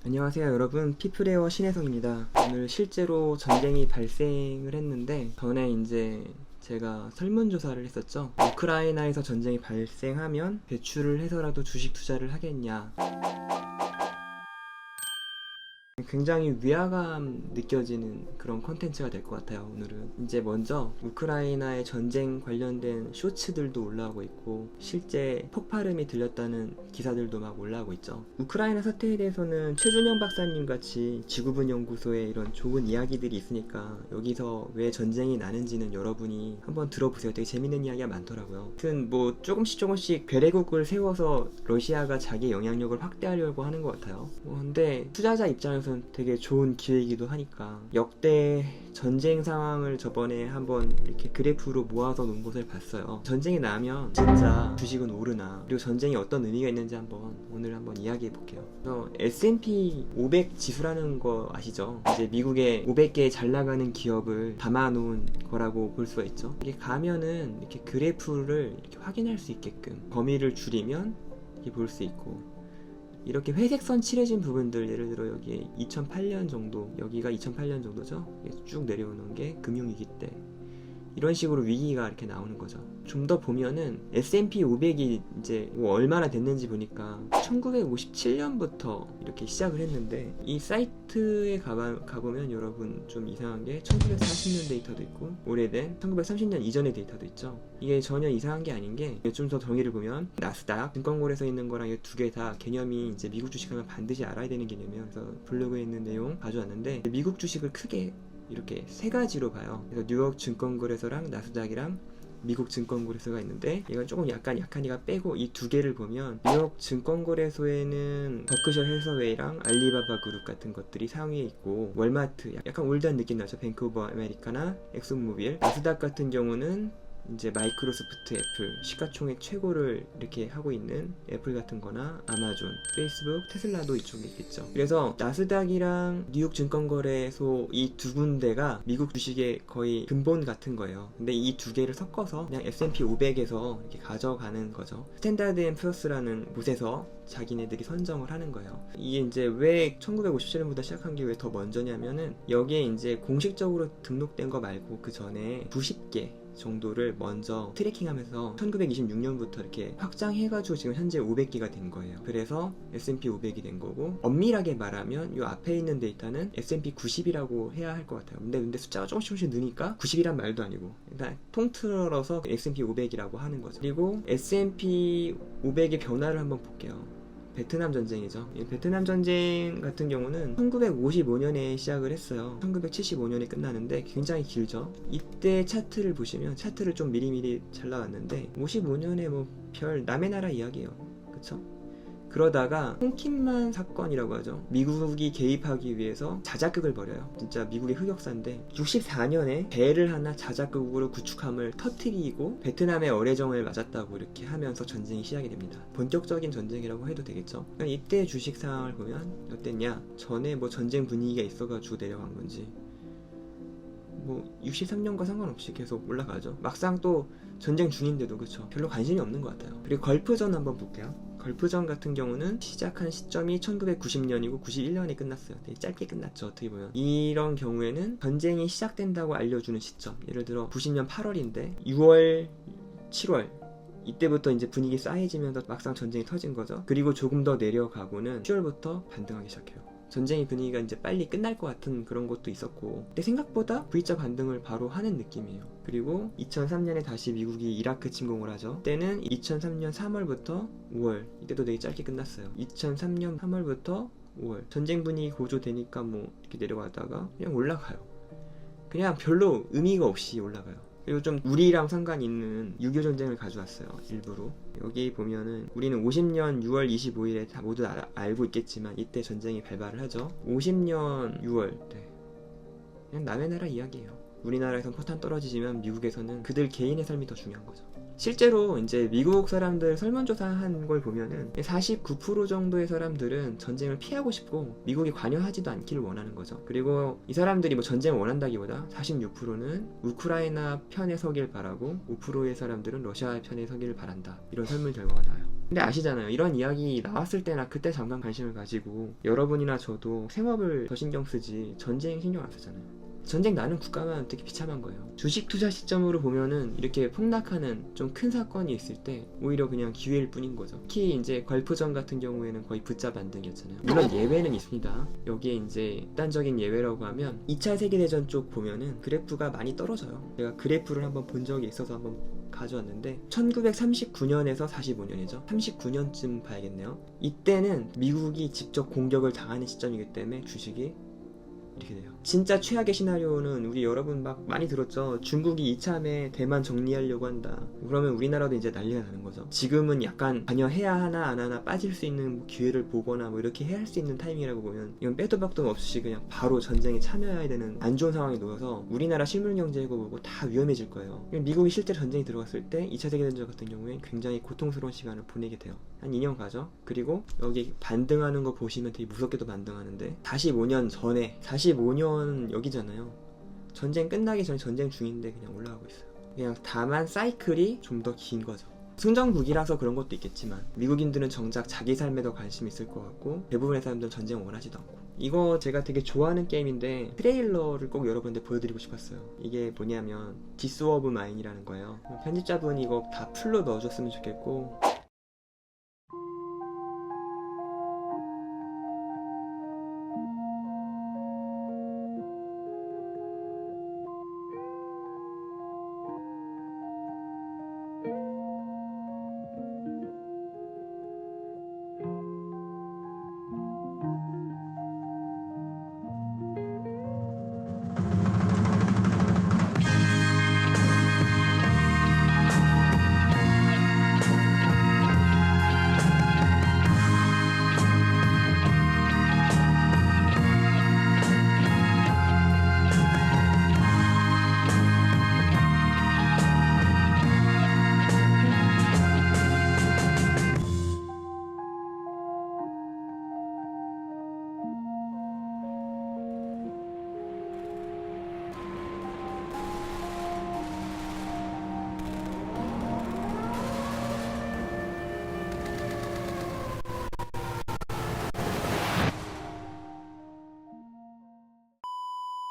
안녕하세요 여러분, 피플웨어 신혜성입니다. 오늘 실제로 전쟁이 발생을 했는데 전에 이제 제가 설문조사를 했었죠. 우크라이나에서 전쟁이 발생하면 배출을 해서라도 주식 투자를 하겠냐. 굉장히 위화감 느껴지는 그런 콘텐츠가 될 것 같아요. 오늘은 이제 먼저 우크라이나의 전쟁 관련된 쇼츠들도 올라오고 있고 실제 폭발음이 들렸다는 기사들도 막 올라오고 있죠. 우크라이나 사태에 대해서는 최준영 박사님 같이 지구본 연구소에 이런 좋은 이야기들이 있으니까 여기서 왜 전쟁이 나는지는 여러분이 한번 들어보세요. 되게 재밌는 이야기가 많더라고요. 아무튼 뭐 조금씩 괴뢰국을 세워서 러시아가 자기 영향력을 확대하려고 하는 것 같아요. 근데 투자자 입장에서 되게 좋은 기회이기도 하니까 역대 전쟁 상황을 저번에 한번 이렇게 그래프로 모아서 놓은 것을 봤어요. 전쟁이 나면 진짜 주식은 오르나, 그리고 전쟁이 어떤 의미가 있는지 오늘 한번 이야기해 볼게요. 그래서 S&P 500 지수라는 거 아시죠? 이제 미국의 500개 잘 나가는 기업을 담아놓은 거라고 볼 수가 있죠. 이게 가면은 이렇게 그래프를 이렇게 확인할 수 있게끔 범위를 줄이면 이렇게 볼 수 있고, 이렇게 회색선 칠해진 부분들, 예를 들어 여기 2008년 정도, 여기가 2008년 정도죠. 쭉 내려오는 게 금융위기 때 이런 식으로 위기가 이렇게 나오는 거죠. 좀 더 보면은 S&P 500이 이제 뭐 얼마나 됐는지 보니까 1957년부터 이렇게 시작을 했는데, 이 사이트에 가보면 여러분 좀 이상한 게 1940년 데이터도 있고 오래된 1930년 이전의 데이터도 있죠. 이게 전혀 이상한 게 아닌 게, 좀 더 정의를 보면 나스닥 증권거래소에 있는 거랑 이 두 개 다 개념이 이제 미국 주식하면 반드시 알아야 되는 개념이에요. 그래서 블로그에 있는 내용 가져왔는데, 미국 주식을 크게 이렇게 세 가지로 봐요. 그래서 뉴욕 증권거래소랑 나스닥이랑 미국 증권거래소가 있는데, 이건 조금 약간 약하니까 빼고 이 두 개를 보면, 뉴욕 증권거래소에는 버크셔 해서웨이랑 알리바바 그룹 같은 것들이 상위에 있고, 월마트, 약간 올드한 느낌 나죠. 뱅크 오브 아메리카나 엑슨모빌. 나스닥 같은 경우는 이제 마이크로소프트, 애플, 시가총액 최고를 이렇게 하고 있는 애플 같은 거나 아마존, 페이스북, 테슬라도 이쪽에 있겠죠. 그래서 나스닥이랑 뉴욕 증권거래소 이 두 군데가 미국 주식의 거의 근본 같은 거예요. 근데 이 두 개를 섞어서 그냥 S&P 500에서 이렇게 가져가는 거죠. 스탠다드 앤 푸어스라는 곳에서 자기네들이 선정을 하는 거예요. 이게 이제 왜 1957년부터 시작한 게 왜 더 먼저냐면은, 여기에 이제 공식적으로 등록된 거 말고 그 전에 90개 정도를 먼저 트래킹하면서 1926년부터 이렇게 확장해가지고 지금 현재 500개가 된 거예요. 그래서 S&P 500이 된 거고, 엄밀하게 말하면 이 앞에 있는 데이터는 S&P 90이라고 해야 할 것 같아요. 근데 숫자가 조금씩 느니까 90이란 말도 아니고, 일단 통틀어서 S&P 500이라고 하는 거죠. 그리고 S&P 500의 변화를 한번 볼게요. 베트남 전쟁이죠. 이 베트남 전쟁 같은 경우는 1955년에 시작을 했어요. 1975년에 끝나는데 굉장히 길죠. 이때 차트를 보시면, 차트를 좀 미리미리 잘 나왔는데 55년에 뭐 별 남의 나라 이야기예요. 그쵸? 그러다가 홍킴만 사건이라고 하죠. 미국이 개입하기 위해서 자작극을 벌여요. 진짜 미국의 흑역사인데, 64년에 배를 하나 자작극으로 구축함을 터뜨리고 베트남의 어뢰정을 맞았다고 이렇게 하면서 전쟁이 시작이 됩니다. 본격적인 전쟁이라고 해도 되겠죠. 이때 주식 상황을 보면 어땠냐, 전에 뭐 전쟁 분위기가 있어가지고 내려간 건지, 뭐 63년과 상관없이 계속 올라가죠. 막상 또 전쟁 중인데도, 그쵸, 별로 관심이 없는 것 같아요. 그리고 걸프전 한번 볼게요. 걸프전 같은 경우는 시작한 시점이 1990년이고 91년에 끝났어요. 되게 짧게 끝났죠, 어떻게 보면. 이런 경우에는 전쟁이 시작된다고 알려주는 시점, 예를 들어 90년 8월인데 6월, 7월 이때부터 이제 분위기 싸해지면서 막상 전쟁이 터진 거죠. 그리고 조금 더 내려가고는 10월부터 반등하기 시작해요. 전쟁의 분위기가 이제 빨리 끝날 것 같은 그런 것도 있었고, 근데 생각보다 V자 반등을 바로 하는 느낌이에요. 그리고 2003년에 다시 미국이 이라크 침공을 하죠. 때는 2003년 3월부터 5월, 이때도 되게 짧게 끝났어요. 2003년 3월부터 5월, 전쟁 분위기 고조되니까 뭐 이렇게 내려가다가 그냥 올라가요. 그냥 별로 의미가 없이 올라가요. 그리고 좀 우리랑 상관 있는 6.25 전쟁을 가져왔어요, 일부러. 여기 보면은 우리는 50년 6월 25일에 다 모두 알고 있겠지만, 이때 전쟁이 발발을 하죠. 50년 6월, 네. 그냥 남의 나라 이야기예요. 우리나라에선 포탄 떨어지지만 미국에서는 그들 개인의 삶이 더 중요한 거죠. 실제로 이제 미국 사람들 설문조사한 걸 보면은 49% 정도의 사람들은 전쟁을 피하고 싶고 미국이 관여하지도 않기를 원하는 거죠. 그리고 이 사람들이 뭐 전쟁을 원한다기보다 46%는 우크라이나 편에 서길 바라고 5%의 사람들은 러시아 편에 서기를 바란다. 이런 설문 결과가 나와요. 근데 아시잖아요. 이런 이야기 나왔을 때나 그때 잠깐 관심을 가지고 여러분이나 저도 생업을 더 신경 쓰지 전쟁 신경 안 쓰잖아요. 전쟁 나는 국가만 되게 비참한 거예요. 주식 투자 시점으로 보면은 이렇게 폭락하는 좀 큰 사건이 있을 때 오히려 그냥 기회일 뿐인 거죠. 특히 이제 걸프전 같은 경우에는 거의 붙잡 반등이었잖아요. 물론 예외는 있습니다. 여기에 이제 극단적인 예외라고 하면 2차 세계대전 쪽 보면은 그래프가 많이 떨어져요. 제가 그래프를 한번 본 적이 있어서 한번 가져왔는데 1939년에서 45년이죠. 39년쯤 봐야겠네요. 이때는 미국이 직접 공격을 당하는 시점이기 때문에 주식이 이렇게 돼요. 진짜 최악의 시나리오는 우리 여러분 막 많이 들었죠. 중국이 이참에 대만 정리하려고 한다. 그러면 우리나라도 이제 난리가 나는 거죠. 지금은 약간 관여해야 하나 안 하나 빠질 수 있는 뭐 기회를 보거나 뭐 이렇게 해야 할 수 있는 타이밍이라고 보면 이건 빼도 박도 없이 그냥 바로 전쟁에 참여해야 되는 안 좋은 상황에 놓여서 우리나라 실물경제고 뭐고 다 위험해질 거예요. 미국이 실제로 전쟁이 들어갔을 때 2차 세계대전 같은 경우에 굉장히 고통스러운 시간을 보내게 돼요. 한 2년 가죠. 그리고 여기 반등하는 거 보시면 되게 무섭게도 반등하는데 45년 전에 45년 여기잖아요. 전쟁 끝나기 전에 전쟁 중인데 그냥 올라가고 있어요. 그냥 다만 사이클이 좀 더 긴 거죠. 승전국이라서 그런 것도 있겠지만 미국인들은 정작 자기 삶에 더 관심이 있을 것 같고 대부분의 사람들은 전쟁 원하지도 않고. 이거 제가 되게 좋아하는 게임인데 트레일러를 꼭 여러분들 보여드리고 싶었어요. 이게 뭐냐면 디스 오브 마인이라는 거예요. 편집자분이 이거 다 풀로 넣어줬으면 좋겠고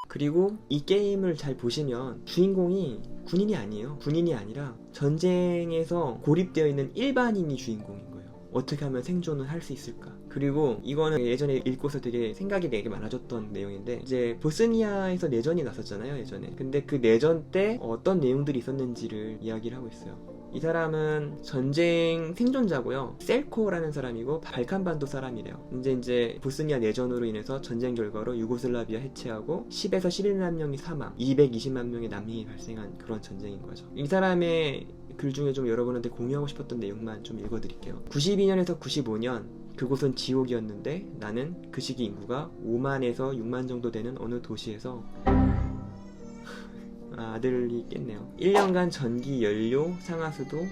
그리고 이 게임을 잘 보시면 주인공이 군인이 아니에요. 군인이 아니라 전쟁에서 고립되어 있는 일반인이 주인공인 거예요. 어떻게 하면 생존을 할 수 있을까? 그리고 이거는 예전에 읽고서 되게 생각이 되게 많아졌던 내용인데 이제 보스니아에서 내전이 났었잖아요, 예전에. 근데 그 내전 때 어떤 내용들이 있었는지를 이야기를 하고 있어요. 이 사람은 전쟁 생존자고요. 셀코라는 사람이고 발칸반도 사람이래요. 이제 보스니아 내전으로 인해서 전쟁 결과로 유고슬라비아 해체하고 10에서 11만 명이 사망, 220만 명의 난민이 발생한 그런 전쟁인 거죠. 이 사람의 글 중에 좀 여러분한테 공유하고 싶었던 내용만 좀 읽어드릴게요. 92년에서 95년 그곳은 지옥이었는데 나는 그 시기 인구가 5만에서 6만 정도 되는 어느 도시에서 아들이 깼네요. 1년간 전기, 연료, 상하수도,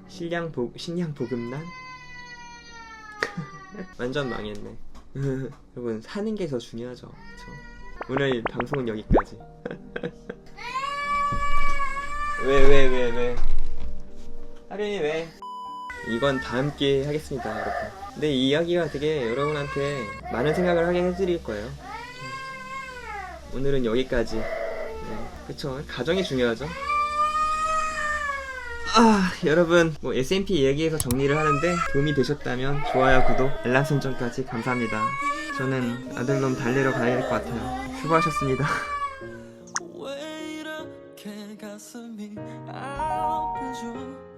식량 보급난 완전 망했네. 여러분 사는 게 더 중요하죠. 그쵸? 오늘 방송은 여기까지. 왜 하련이 왜? 이건 다음 기회에 하겠습니다, 여러분. 근데 이 이야기가 되게 여러분한테 많은 생각을 하게 해드릴 거예요. 오늘은 여기까지. 네, 그쵸. 가정이 중요하죠. 여러분 뭐 SMP 얘기해서 정리를 하는데 도움이 되셨다면 좋아요, 구독, 알람 설정까지 감사합니다. 저는 아들놈 달래러 가야 될 것 같아요. 수고하셨습니다. 왜 이렇게 가슴이 아프죠?